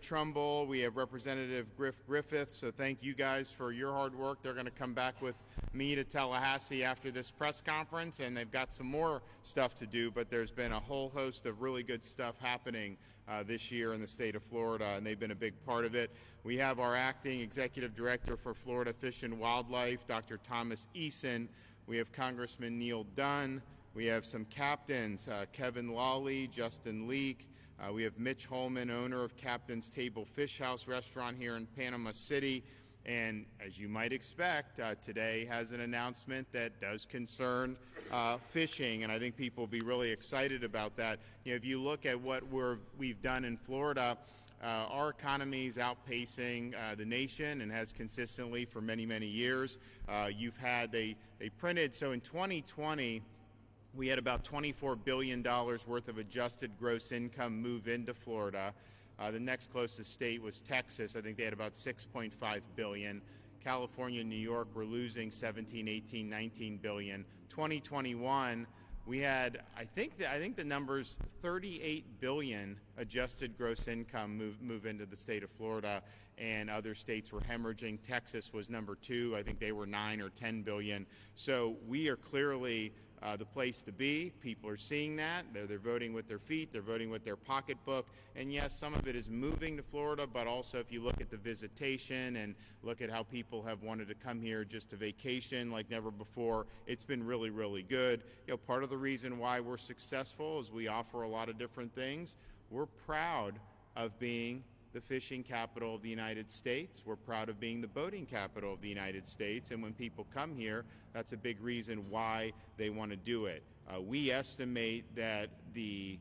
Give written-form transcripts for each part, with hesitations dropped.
Trumbull, we have Representative Griffith, so thank you guys for your hard work. They're going to come back with me to Tallahassee after this press conference, and they've got some more stuff to do, but there's been a whole host of really good stuff happening this year in the state of Florida, and they've been a big part of it. We have our acting executive director for Florida Fish and Wildlife, Dr. Thomas Eason. We have Congressman Neil Dunn. We have some captains, Kevin Lawley, Justin Leak. We have Mitch Holman, owner of Captain's Table Fish House restaurant here in Panama City. And as you might expect, today has an announcement that does concern fishing, and I think people will be really excited about that. You know, if you look at what we've done in Florida, our economy is outpacing the nation and has consistently for many, many years. They printed, so in 2020, we had about $24 billion worth of adjusted gross income move into Florida. The next closest state was Texas. I think they had about $6.5 billion. California and New York were losing 17, 18, 19 billion. 2021, we had, I think the number's 38 billion adjusted gross income move into the state of Florida, and other states were hemorrhaging. Texas was number 2. I think they were 9 or 10 billion. So we are clearly the place to be. People are seeing that. They're voting with their feet. They're voting with their pocketbook. And yes, some of it is moving to Florida, but also if you look at the visitation and look at how people have wanted to come here just to vacation like never before, it's been really, really good. You know, part of the reason why we're successful is we offer a lot of different things. We're proud of being the fishing capital of the United States. We're proud of being the boating capital of the United States. And when people come here, that's a big reason why they want to do it. We estimate that the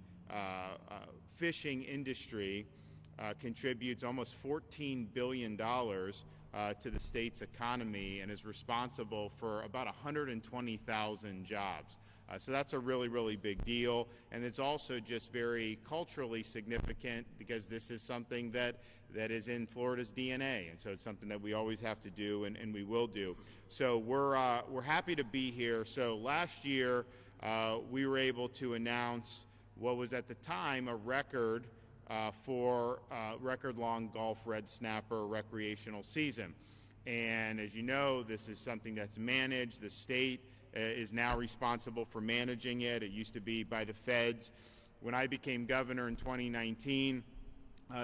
fishing industry contributes almost $14 billion to the state's economy and is responsible for about 120,000 jobs. So that's a really, really big deal. And it's also just very culturally significant because this is something that is in Florida's DNA. And so it's something that we always have to do and we will do. So we're happy to be here. So last year, we were able to announce what was at the time a record for record-long Gulf red snapper recreational season. And as you know, this is something that's managed. The state is now responsible for managing it. It used to be by the feds. When I became governor in 2019,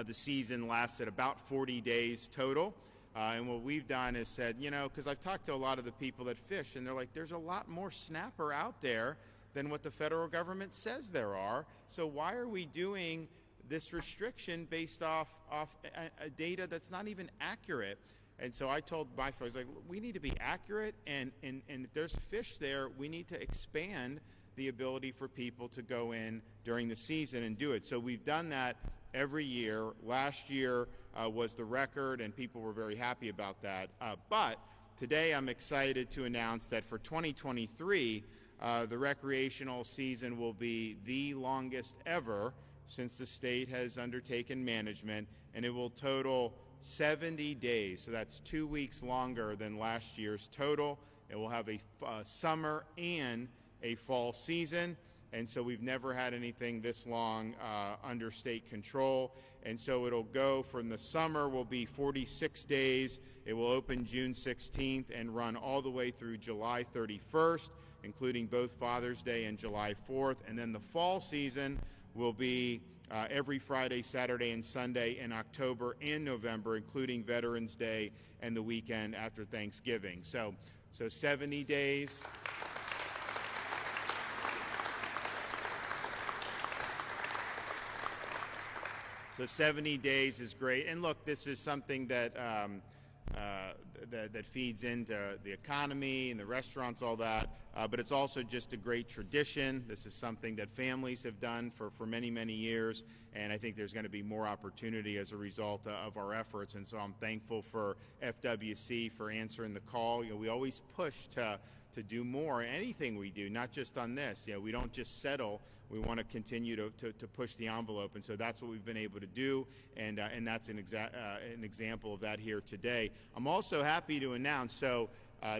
the season lasted about 40 days total. And what we've done is said, you know, because I've talked to a lot of the people that fish, and they're like, there's a lot more snapper out there than what the federal government says there are. So why are we doing this restriction based off a data that's not even accurate? And so I told my folks, like, we need to be accurate, and if there's fish there, we need to expand the ability for people to go in during the season and do it. So we've done that every year. Last year was the record, and people were very happy about that. But today I'm excited to announce that for 2023, the recreational season will be the longest ever since the state has undertaken management, and it will total 70 days. So that's 2 weeks longer than last year's total. It will have a summer and a fall season, and so we've never had anything this long under state control. And so it'll go from the summer will be 46 days. It will open June 16th and run all the way through July 31st, including both Father's Day and July 4th. And then the fall season will be every Friday, Saturday, and Sunday in October and November, including Veterans Day and the weekend after Thanksgiving. So 70 days. So 70 days is great. And look, this is something that that feeds into the economy and the restaurants, all that. But it's also just a great tradition. This is something that families have done for many, many years. And I think there's going to be more opportunity as a result of our efforts. And so I'm thankful for FWC for answering the call. You know, we always push to do more, anything we do, not just on this. You know, we don't just settle. We want to continue to push the envelope, and so that's what we've been able to do, and that's an example of that here today. I'm also happy to announce, so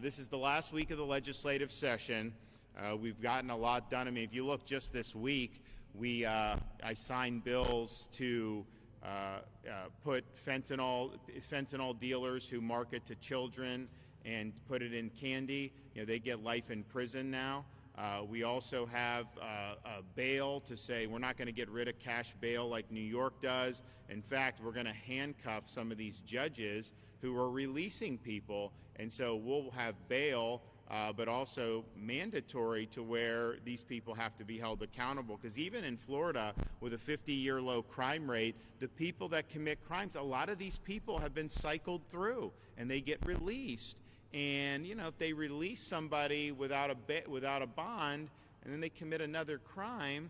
this is the last week of the legislative session. We've gotten a lot done. I mean, if you look just this week, I signed bills to put fentanyl dealers who market to children and put it in candy. They get life in prison now. We also have a bail to say we're not going to get rid of cash bail like New York does. In fact, we're going to handcuff some of these judges who are releasing people. And so we'll have bail, but also mandatory to where these people have to be held accountable. Because even in Florida, with a 50-year low crime rate, the people that commit crimes, a lot of these people have been cycled through and they get released. And, if they release somebody without a bond and then they commit another crime,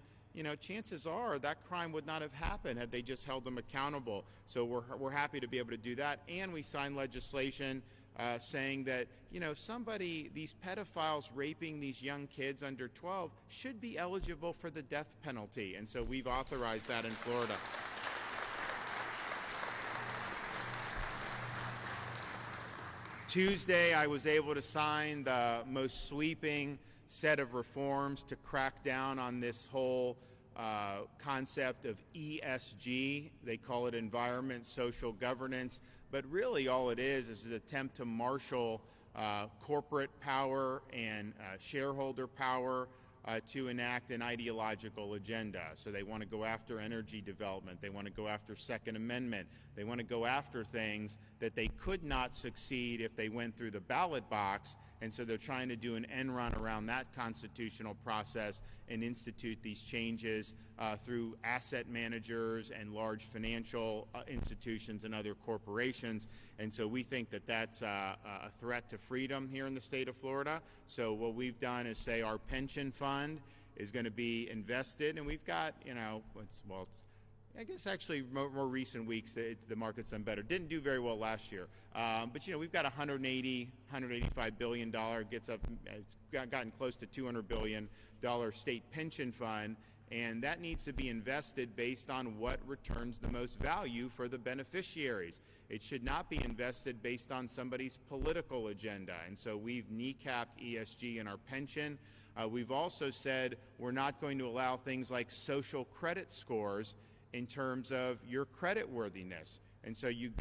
chances are that crime would not have happened had they just held them accountable. So we're happy to be able to do that. And we signed legislation saying that, these pedophiles raping these young kids under 12 should be eligible for the death penalty. And so we've authorized that in Florida. Tuesday, I was able to sign the most sweeping set of reforms to crack down on this whole concept of ESG. They call it environment, social governance. But really all it is an attempt to marshal corporate power and shareholder power to enact an ideological agenda. So they want to go after energy development. They want to go after Second Amendment. They want to go after things that they could not succeed if they went through the ballot box. And so they're trying to do an end run around that constitutional process and institute these changes through asset managers and large financial institutions and other corporations. And so we think that that's a threat to freedom here in the state of Florida. So what we've done is say our pension fund is going to be invested, and we've got, I guess actually more recent weeks the market's done better. Didn't do very well last year, but we've got $185 billion, gotten close to $200 billion state pension fund, and that needs to be invested based on what returns the most value for the beneficiaries. It should not be invested based on somebody's political agenda, and so we've kneecapped ESG in our pension. We've also said we're not going to allow things like social credit scores in terms of your credit worthiness. And so you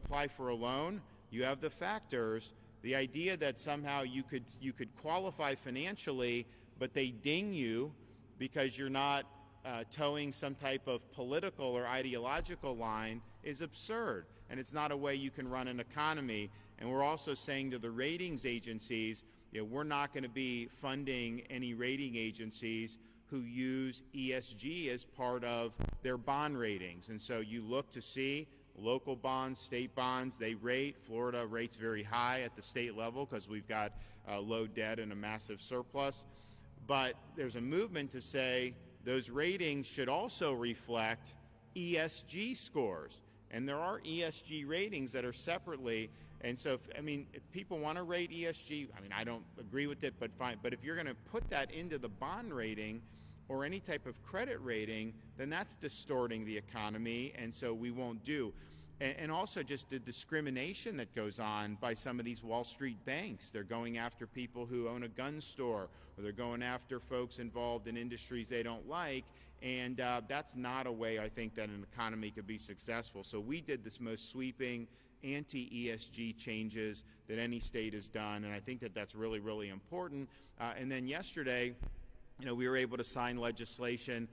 apply for a loan, you have the factors. The idea that somehow you could qualify financially, but they ding you because you're not towing some type of political or ideological line is absurd. And it's not a way you can run an economy. And we're also saying to the ratings agencies, we're not going to be funding any rating agencies who use ESG as part of their bond ratings. And so you look to see local bonds, state bonds, they rate. Florida rates very high at the state level because we've got low debt and a massive surplus. But there's a movement to say those ratings should also reflect ESG scores. And there are ESG ratings that are separately. And so, if people want to rate ESG, I don't agree with it, but fine. But if you're going to put that into the bond rating or any type of credit rating, then that's distorting the economy, and so we won't do. And also just the discrimination that goes on by some of these Wall Street banks. They're going after people who own a gun store, or they're going after folks involved in industries they don't like, and that's not a way I think that an economy could be successful. So we did this most sweeping anti-ESG changes that any state has done, and I think that that's really, really important. And then yesterday, we were able to sign legislation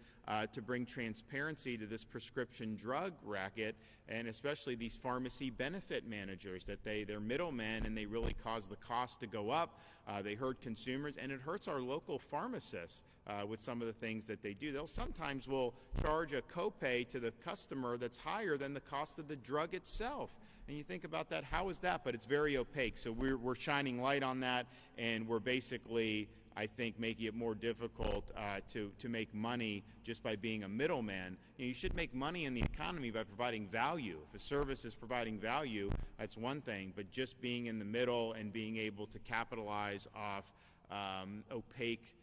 to bring transparency to this prescription drug racket, and especially these pharmacy benefit managers, that they're middlemen and they really cause the cost to go up. They hurt consumers, and it hurts our local pharmacists with some of the things that they do. They'll sometimes will charge a copay to the customer that's higher than the cost of the drug itself. And you think about that, how is that? But it's very opaque. So we're shining light on that, and we're basically, I think, making it more difficult to make money just by being a middleman. You should make money in the economy by providing value. If a service is providing value, that's one thing, but just being in the middle and being able to capitalize off opaque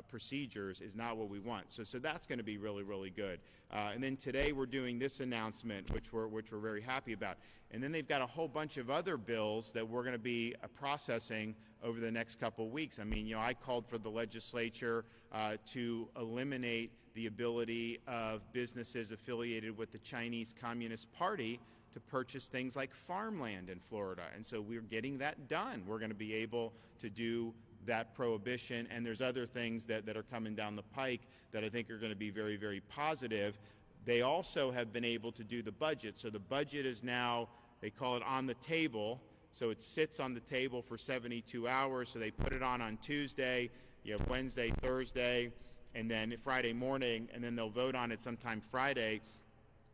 procedures is not what we want. So that's going to be really, really good. And then today we're doing this announcement, which we're very happy about. And then they've got a whole bunch of other bills that we're going to be processing over the next couple of weeks. I called for the legislature to eliminate the ability of businesses affiliated with the Chinese Communist Party to purchase things like farmland in Florida. And so we're getting that done. We're going to be able to do that prohibition, and there's other things that are coming down the pike that I think are going to be very, very positive. They also have been able to do the budget. So the budget is now, they call it on the table. So it sits on the table for 72 hours. So they put it on Tuesday, you have Wednesday, Thursday, and then Friday morning, and then they'll vote on it sometime Friday,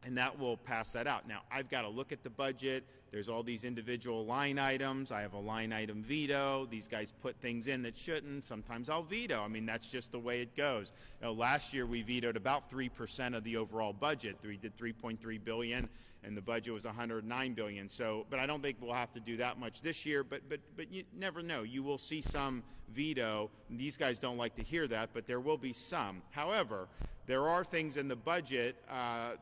and that will pass that out. Now, I've got to look at the budget. There's all these individual line items. I have a line item veto. These guys put things in that shouldn't. Sometimes I'll veto. I mean, that's just the way it goes. You know, last year we vetoed about 3% of the overall budget. We did $3.3 billion, and the budget was $109 billion. So, but I don't think we'll have to do that much this year. But you never know. You will see some veto. These guys don't like to hear that, but there will be some. However, there are things in the budget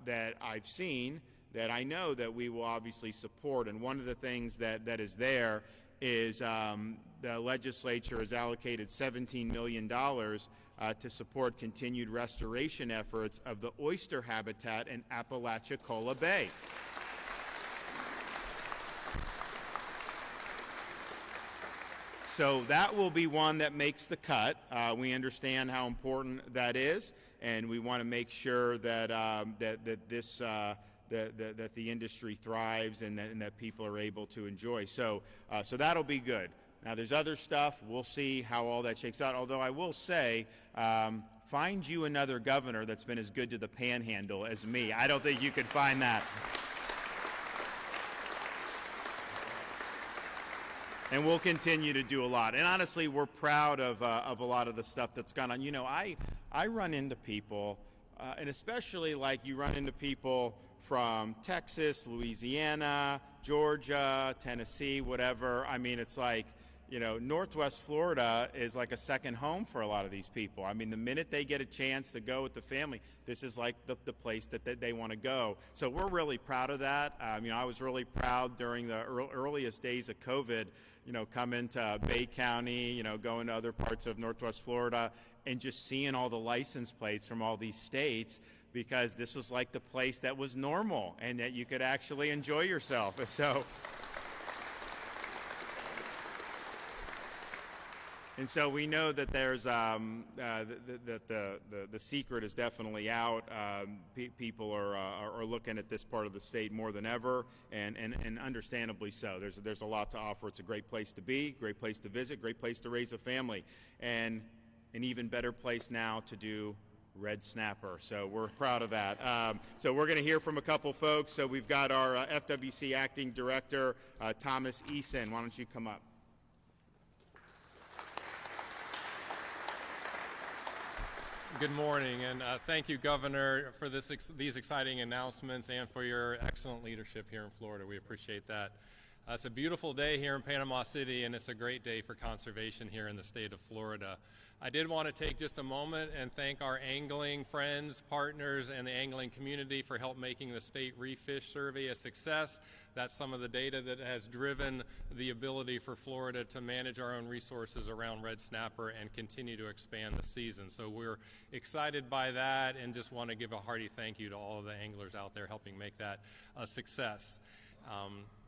that I've seen that I know that we will obviously support. And one of the things that is there is the legislature has allocated $17 million to support continued restoration efforts of the oyster habitat in Apalachicola Bay. So that will be one that makes the cut. We understand how important that is, and we want to make sure that that the industry thrives and that people are able to enjoy. So that'll be good. Now, there's other stuff. We'll see how all that shakes out. Although I will say, find you another governor that's been as good to the Panhandle as me. I don't think you could find that. And we'll continue to do a lot. And honestly, we're proud of a lot of the stuff that's gone on. You know, I run into people, and especially like you run into people from Texas, Louisiana, Georgia, Tennessee, whatever. I mean, it's like, you know, Northwest Florida is like a second home for a lot of these people. I mean, the minute they get a chance to go with the family, this is like the place that they want to go. So we're really proud of that. You know, I was really proud during the earliest days of COVID, you know, coming to Bay County, you know, going to other parts of Northwest Florida and just seeing all the license plates from all these states, because this was like the place that was normal and that you could actually enjoy yourself. So we know that there's the secret is definitely out. People are looking at this part of the state more than ever, and understandably so. There's a lot to offer. It's a great place to be, great place to visit, great place to raise a family, and an even better place now to do red snapper. So we're proud of that. So we're going to hear from a couple folks. So we've got our FWC Acting Director, Thomas Eason. Why don't you come up? Good morning, and thank you, Governor, for these exciting announcements and for your excellent leadership here in Florida. We appreciate that. It's a beautiful day here in Panama City, and it's a great day for conservation here in the state of Florida. I did want to take just a moment and thank our angling friends, partners, and the angling community for help making the state Reef Fish Survey a success. That's some of the data that has driven the ability for Florida to manage our own resources around red snapper and continue to expand the season. So we're excited by that and just want to give a hearty thank you to all of the anglers out there helping make that a success.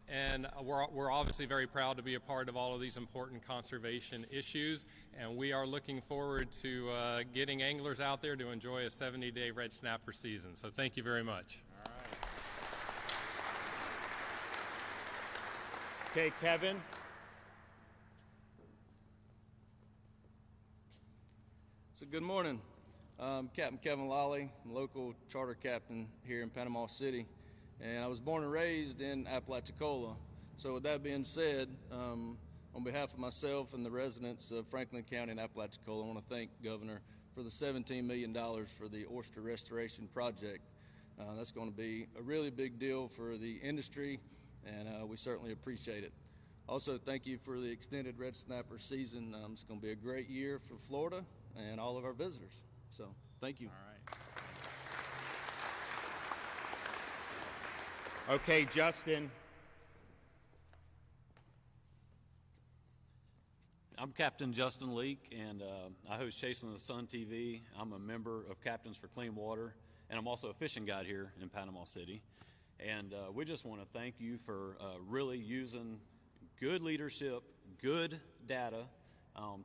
And we're obviously very proud to be a part of all of these important conservation issues, and we are looking forward to getting anglers out there to enjoy a 70-day red snapper season. So thank you very much. All right. Okay, Kevin. So good morning. I'm Captain Kevin Lawley. I'm local charter captain here in Panama City. And I was born and raised in Apalachicola. So with that being said, on behalf of myself and the residents of Franklin County and Apalachicola, I want to thank Governor for the $17 million for the oyster restoration project. That's going to be a really big deal for the industry, and we certainly appreciate it. Also, thank you for the extended red snapper season. It's going to be a great year for Florida and all of our visitors. So thank you. All right. Okay, Justin. I'm Captain Justin Leake, and I host Chasing the Sun TV. I'm a member of Captains for Clean Water, and I'm also a fishing guide here in Panama City. And we just want to thank you for really using good leadership, good data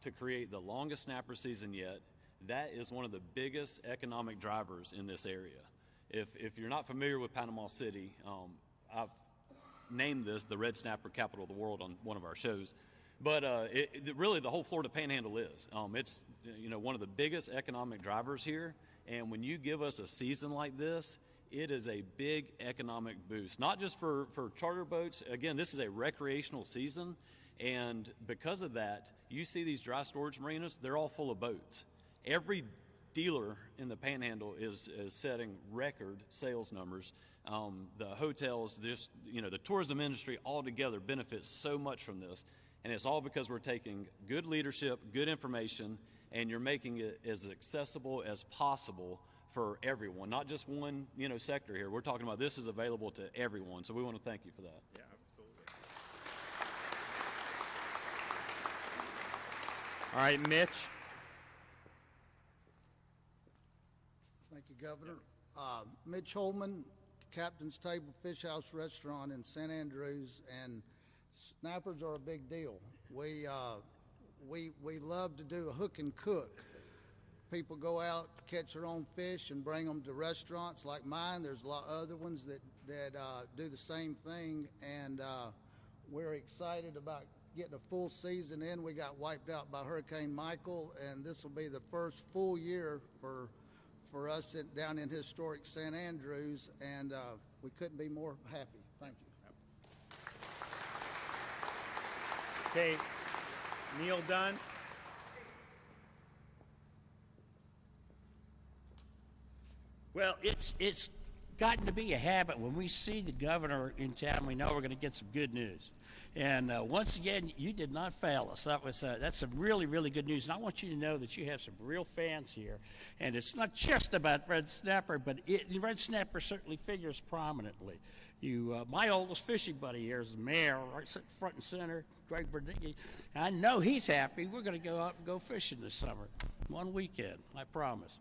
to create the longest snapper season yet. That is one of the biggest economic drivers in this area. If you're not familiar with Panama City, I've named this the red snapper capital of the world on one of our shows. But really the whole Florida Panhandle is. It's one of the biggest economic drivers here. And when you give us a season like this, it is a big economic boost, not just for charter boats. Again, this is a recreational season. And because of that, you see these dry storage marinas, they're all full of boats. Every dealer in the Panhandle is setting record sales numbers. The hotels, just the tourism industry altogether benefits so much from this, and it's all because we're taking good leadership, good information, and you're making it as accessible as possible for everyone, not just one sector here. We're talking about this is available to everyone, so we want to thank you for that. Yeah, absolutely. All right, Mitch. Thank you, Governor. Mitch Holman, Captain's Table Fish House Restaurant in St. Andrews, and snappers are a big deal. We love to do a hook and cook. People go out, catch their own fish, and bring them to restaurants like mine. There's a lot of other ones that do the same thing, and we're excited about getting a full season in. We got wiped out by Hurricane Michael, and this will be the first full year for us down in historic St. Andrews, and we couldn't be more happy. Thank you. Okay, Neil Dunn. Well, it's gotten to be a habit. When we see the governor in town, we know we're going to get some good news. And once again, you did not fail us. That's some really, really good news. And I want you to know that you have some real fans here. And it's not just about red snapper, but red snapper certainly figures prominently. My oldest fishing buddy here is the mayor, right front and center, Greg Bernighi. I know he's happy. We're going to go out and go fishing this summer, one weekend, I promise.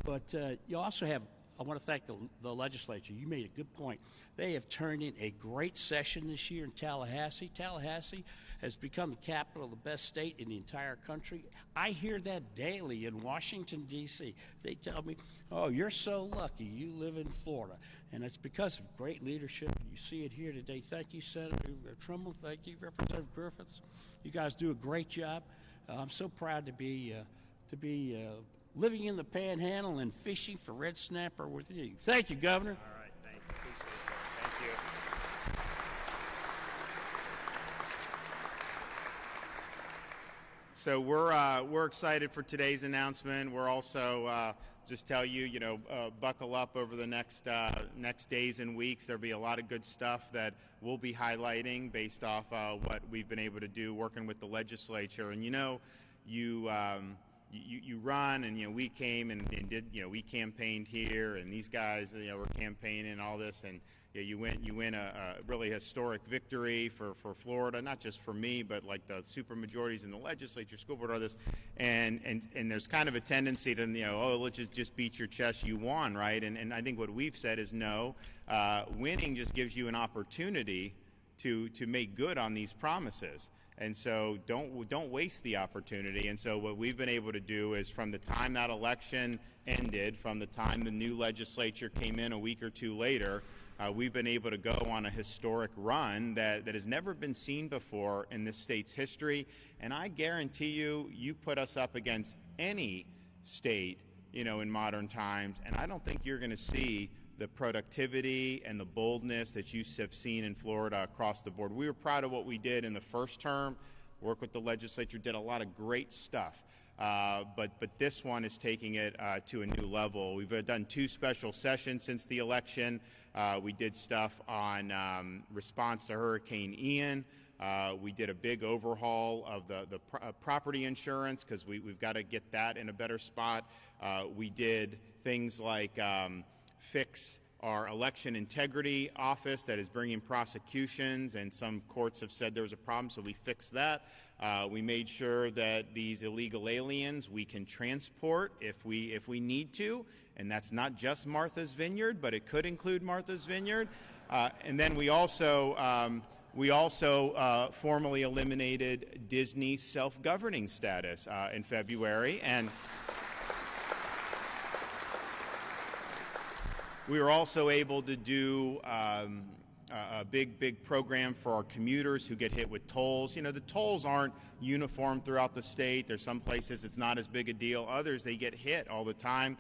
But you also have, I want to thank the legislature. You made a good point. They have turned in a great session this year in Tallahassee. Tallahassee has become the capital of the best state in the entire country. I hear that daily in Washington, D.C. They tell me, oh, you're so lucky you live in Florida. And it's because of great leadership. You see it here today. Thank you, Senator Trimble. Thank you, Representative Griffiths. You guys do a great job. I'm so proud to be living in the Panhandle and fishing for red snapper with you. Thank you, Governor. All right, thanks. Appreciate that. Thank you. So we're excited for today's announcement. We're also just tell you, buckle up over the next days and weeks. There'll be a lot of good stuff that we'll be highlighting based off what we've been able to do working with the legislature. And you run, and we came and did, we campaigned here, and these guys were campaigning and all this, and you win a really historic victory for Florida, not just for me, but like the supermajorities in the legislature, school board, all this, and there's kind of a tendency to let's just beat your chest, you won, right? And I think what we've said is no, winning just gives you an opportunity to make good on these promises. And so don't waste the opportunity. And so what we've been able to do is, from the time that election ended, from the time the new legislature came in a week or two later, we've been able to go on a historic run that has never been seen before in this state's history. And I guarantee you put us up against any state, in modern times, and I don't think you're going to see the productivity and the boldness that you have seen in Florida across the board. We were proud of what we did in the first term, worked with the legislature, did a lot of great stuff. But this one is taking it to a new level. We've done 2 special sessions since the election. We did stuff on response to Hurricane Ian. We did a big overhaul of the property insurance, because we've got to get that in a better spot. We did things like fix our election integrity office that is bringing prosecutions, and some courts have said there was a problem, so we fixed that. We made sure that these illegal aliens we can transport if we need to, and that's not just Martha's Vineyard, but it could include Martha's Vineyard. And then we also formally eliminated Disney's self-governing status in February, and we were also able to do a big program for our commuters who get hit with tolls. You know, the tolls aren't uniform throughout the state. There's some places it's not as big a deal. Others, they get hit all the time.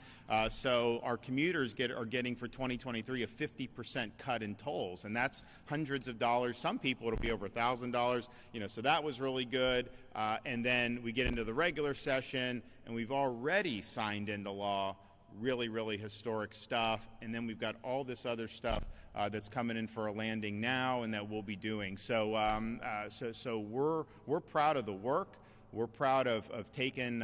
So our commuters are getting for 2023 a 50% cut in tolls, and that's hundreds of dollars. Some people it'll be over $1,000. You know, so that was really good. And then we get into the regular session, and we've already signed into law really historic stuff, and then we've got all this other stuff that's coming in for a landing now, and that we'll be doing. So we're proud of the work. We're proud of taking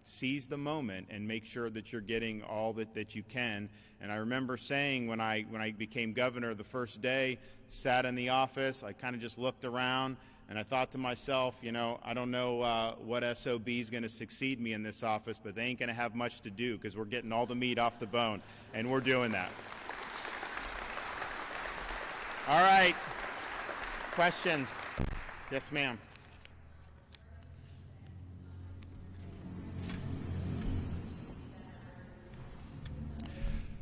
seize the moment and make sure that you're getting all that you can. And I remember saying when I became governor the first day, sat in the office, I kind of just looked around. And I thought to myself, you know, I don't know what SOB is going to succeed me in this office, but they ain't going to have much to do because we're getting all the meat off the bone, and we're doing that. All right. Questions? Yes, ma'am.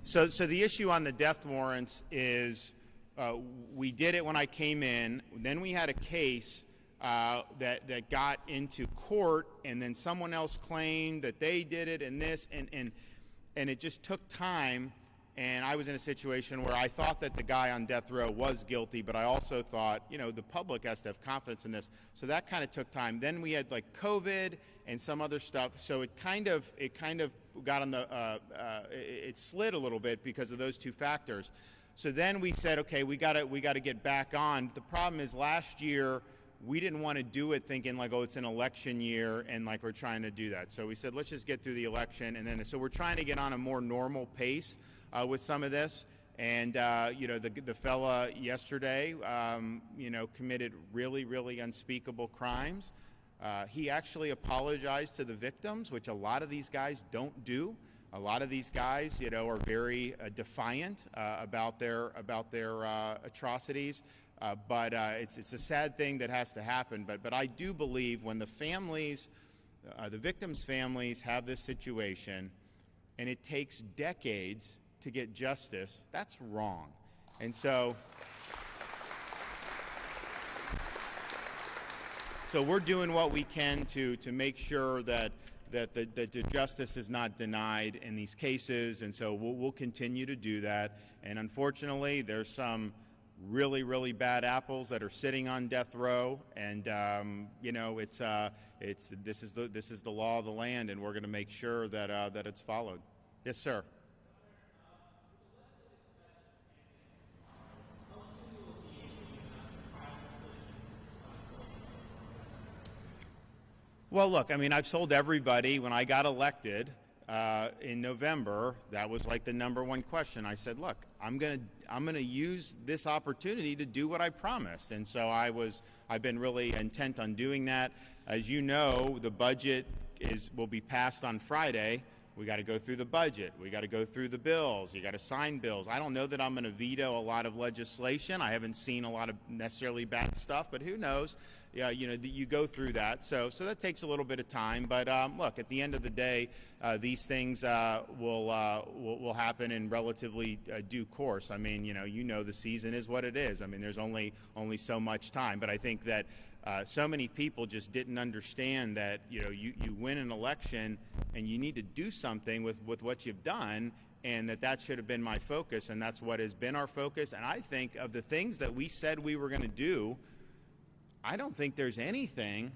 So the issue on the death warrants is we did it when I came in. Then we had a case that got into court, and then someone else claimed that they did it, and this, and it just took time. And I was in a situation where I thought that the guy on death row was guilty, but I also thought, you know, the public has to have confidence in this. So that kind of took time. Then we had like COVID and some other stuff. So it kind of got on the it slid a little bit because of those two factors. So then we said, okay, we got to get back on. The problem is last year we didn't want to do it thinking like, oh, it's an election year and like we're trying to do that. So we said, let's just get through the election, and then so we're trying to get on a more normal pace with some of this. And the fella yesterday, committed really unspeakable crimes. He actually apologized to the victims, which a lot of these guys don't do. A lot of these guys, are very defiant about their atrocities. But it's a sad thing that has to happen. But I do believe when the families, the victims' families, have this situation, and it takes decades to get justice, that's wrong. And so we're doing what we can to make sure that the justice is not denied in these cases, and so we'll continue to do that. And unfortunately, there's some really bad apples that are sitting on death row, and this is the law of the land, and we're going to make sure that it's followed. Yes, sir. Well, look, I mean, I've told everybody when I got elected in November, that was like the number one question. I said, look, I'm gonna use this opportunity to do what I promised, and so I've been really intent on doing that. As you know, the budget will be passed on Friday. We got to go through the budget. We got to go through the bills. You got to sign bills. I don't know that I'm going to veto a lot of legislation. I haven't seen a lot of necessarily bad stuff, but who knows? Yeah, you go through that. So that takes a little bit of time. But look, at the end of the day, these things will happen in relatively due course. I mean, the season is what it is. I mean, there's only so much time. But I think that so many people just didn't understand that you win an election and you need to do something with what you've done, and that should have been my focus, and that's what has been our focus. And I think of the things that we said we were going to do, I don't think there's anything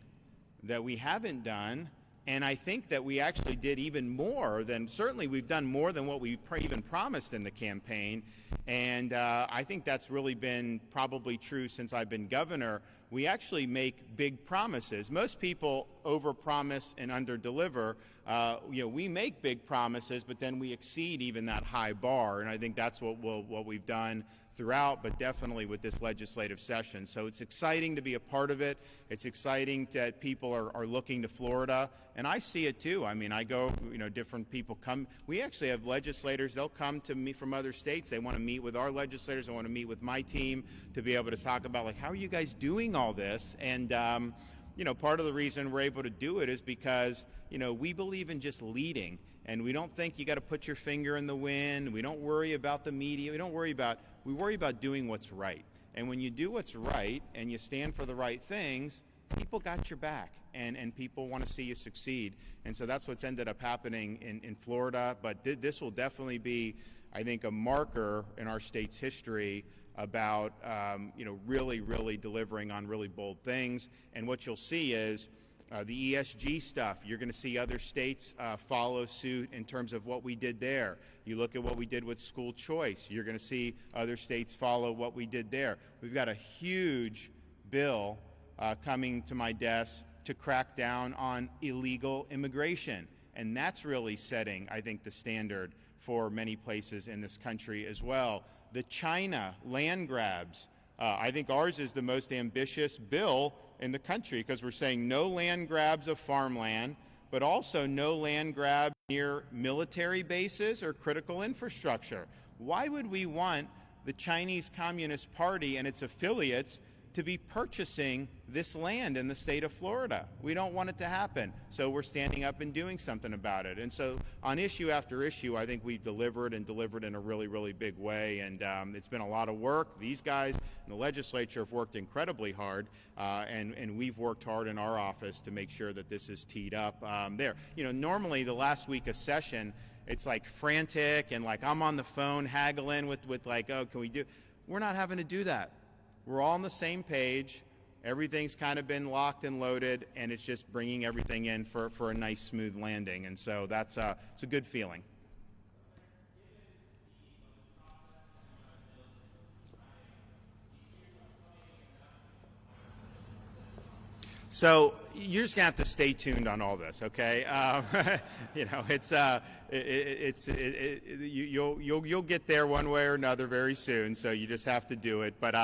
that we haven't done And I think that we actually did even more than, certainly we've done more than what we even promised in the campaign. And I think that's really been probably true since I've been governor. We actually make big promises. Most people overpromise and underdeliver. We make big promises, but then we exceed even that high bar. And I think that's what we've done throughout, but definitely with this legislative session. So it's exciting to be a part of it. It's exciting that people are looking to Florida, and I see it too. I mean, I go, different people come. We actually have legislators, they'll come to me from other states. They want to meet with our legislators. They want to meet with my team to be able to talk about, like, how are you guys doing all this? And, part of the reason we're able to do it is because, we believe in just leading. And we don't think you got to put your finger in the wind. We don't worry about the media. We worry about doing what's right. And when you do what's right and you stand for the right things, people got your back, and people want to see you succeed. And so that's what's ended up happening in Florida. But this will definitely be, I think, a marker in our state's history about, really, really delivering on really bold things. And what you'll see is the ESG stuff. You're going to see other states follow suit in terms of what we did there. You look at what we did with school choice. You're going to see other states follow what we did there. We've got a huge bill coming to my desk to crack down on illegal immigration. And that's really setting, I think, the standard for many places in this country as well. The China land grabs. I think ours is the most ambitious bill in the country because we're saying no land grabs of farmland, but also no land grab near military bases or critical infrastructure. Why would we want the Chinese Communist Party and its affiliates to be purchasing this land in the state of Florida? We don't want it to happen. So we're standing up and doing something about it. And so on issue after issue, I think we've delivered in a really, really big way. And it's been a lot of work. These guys in the legislature have worked incredibly hard, and we've worked hard in our office to make sure that this is teed up there. Normally the last week of session, it's like frantic and like I'm on the phone haggling with like, oh, can we do? We're not having to do that. We're all on the same page. Everything's kind of been locked and loaded, and it's just bringing everything in for a nice, smooth landing. And so it's a good feeling. So you're just gonna have to stay tuned on all this, okay? You'll get there one way or another very soon. So you just have to do it. But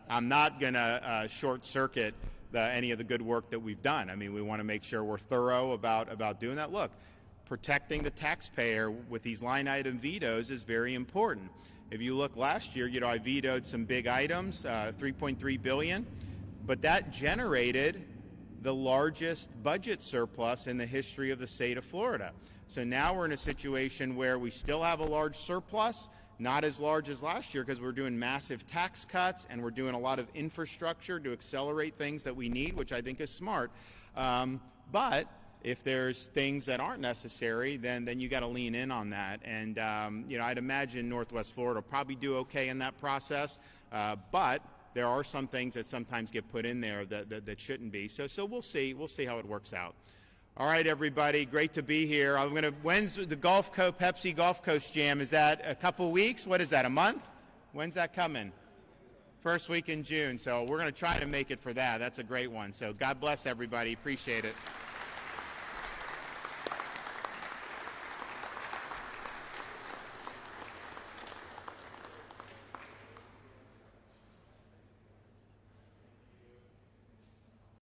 I'm not gonna short circuit any of the good work that we've done. I mean, we want to make sure we're thorough about doing that. Look, protecting the taxpayer with these line item vetoes is very important. If you look last year, I vetoed some big items, $3.3 billion, but that generated the largest budget surplus in the history of the state of Florida. So now we're in a situation where we still have a large surplus, not as large as last year because we're doing massive tax cuts and we're doing a lot of infrastructure to accelerate things that we need, which I think is smart. But if there's things that aren't necessary, then you got to lean in on that. And I'd imagine Northwest Florida will probably do okay in that process, but there are some things that sometimes get put in there that shouldn't be. So we'll see. We'll see how it works out. All right, everybody. Great to be here. When's the Pepsi Gulf Coast Jam? Is that a couple weeks? What is that, a month? When's that coming? First week in June. So we're going to try to make it for that. That's a great one. So God bless everybody. Appreciate it.